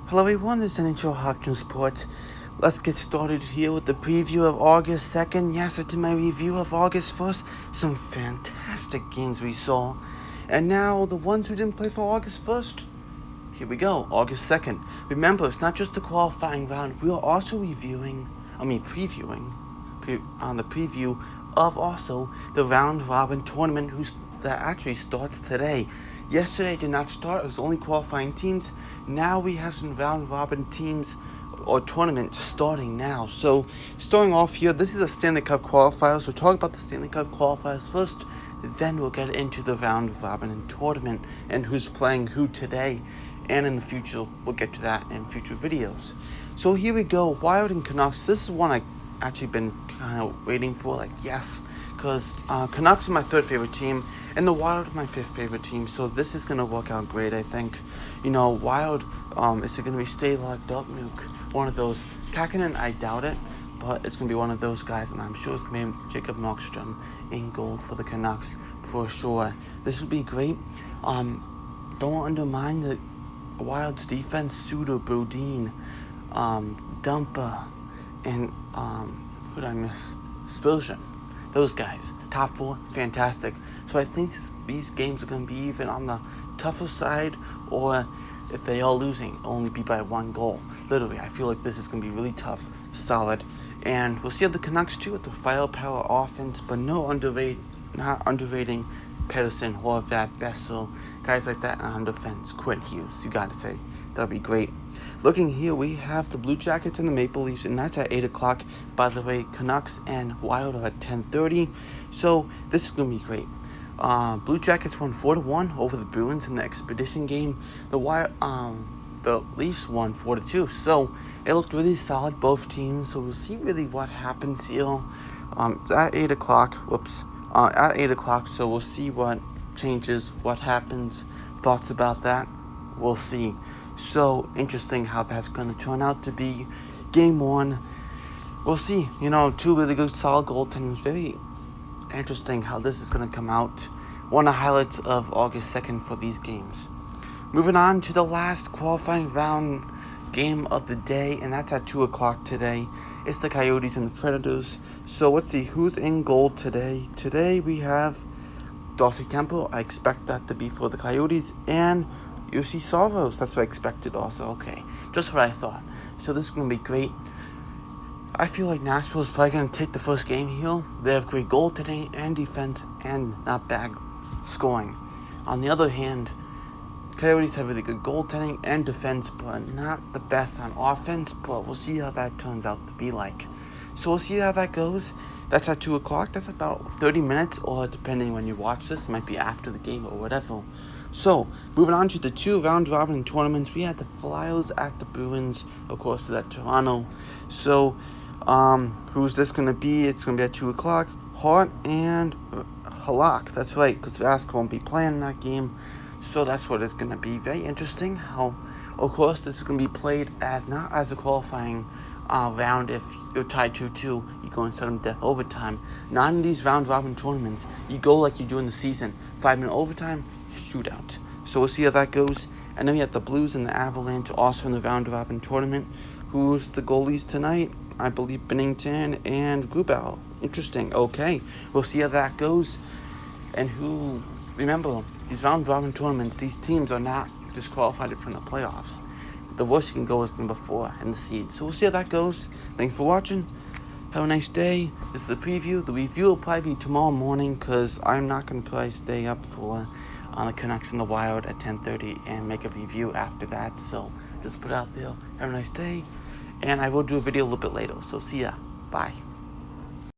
Hello everyone, this is NHL Hockey Sports. Let's get started here with the preview of August 2nd. Yes, I did my review of August 1st. Some fantastic games we saw. And now the ones who didn't play for August 1st. Here we go, August 2nd. Remember, it's not just the qualifying round. We are also previewing the preview of also the round robin tournament that actually starts today. Yesterday did not start, it was only qualifying teams. Now we have some round robin teams or tournaments starting now. So starting off here, this is a Stanley Cup Qualifier. So talk about the Stanley Cup Qualifiers first, then we'll get into the round robin and tournament and who's playing who today. And in the future, we'll get to that in future videos. So here we go, Wild and Canucks. This is one I actually been kind of waiting for, because Canucks are my third favorite team, and the Wild are my fifth favorite team, so this is going to work out great, I think. Wild, is it going to be stay locked up, Nuke? One of those. Kakinen, I doubt it, but it's going to be one of those guys, and I'm sure it's going to be Jacob Markstrom in goal for the Canucks, for sure. This will be great. Don't undermine the Wild's defense. Suter, Bodine, Dumpa, and who did I miss? Spurgeon. Those guys. Top four, fantastic. So I think these games are going to be even on the tougher side, or if they are losing, only be by one goal. Literally, I feel like this is going to be really tough, solid. And we'll see how the Canucks do with the firepower offense, but not underrating Pedersen, Horvat, Bessel, guys like that on defense. Quinn Hughes, you got to say. That'll be great. Looking here, we have the Blue Jackets and the Maple Leafs, and that's at 8 o'clock. By the way, Canucks and Wild are at 10:30, so this is going to be great. Blue Jackets won 4-1 over the Bruins in the Expedition game. The Leafs won 4-2, so it looked really solid, both teams. So we'll see really what happens here. It's at 8 o'clock. At 8 o'clock, so we'll see what changes, what happens, thoughts about that. We'll see. So interesting how that's going to turn out to be. Game one, we'll see. Two really good solid goaltenders. Very interesting how this is going to come out. One of the highlights of August 2nd for these games. Moving on to the last qualifying round game of the day, and that's at 2 o'clock today. It's the Coyotes and the Predators. So let's see who's in goal today. Today we have Darcy Temple. I expect that to be for the Coyotes, and UC Salvos. That's what I expected also. Okay, just what I thought. So this is going to be great. I feel like Nashville is probably going to take the first game here. They have great goaltending and defense and not bad scoring. On the other hand, Coyotes have really good goaltending and defense, but not the best on offense. But we'll see how that turns out to be like. So we'll see how that goes. That's at 2 o'clock. That's about 30 minutes, or depending when you watch this, it might be after the game or whatever. So, moving on to the two round robin tournaments, we had the Flyers at the Bruins. Of course, it's at Toronto. So, who's this going to be? It's going to be at 2 o'clock. Hart and Halak. That's right, because Rask won't be playing that game. So that's what it's going to be. Very interesting how, of course, this is going to be played not as a qualifying round. If you're tied 2-2, you go in sudden death overtime. Not in these round robin tournaments. You go like you do in the season. 5-minute overtime, shootout. So we'll see how that goes. And then we have the Blues and the Avalanche also in the round robin tournament. Who's the goalies tonight? I believe Binnington and Grubauer. Interesting. Okay, we'll see how that goes. And remember, these round robin tournaments, these teams are not disqualified from the playoffs. The worst you can go is number 4 in the seed. So we'll see how that goes. Thanks for watching. Have a nice day. This is the preview. The review will probably be tomorrow morning, because I'm not going to probably stay up for the Canucks and the Wild at 10:30 and make a review after that. So just put it out there. Have a nice day. And I will do a video a little bit later. So see ya. Bye.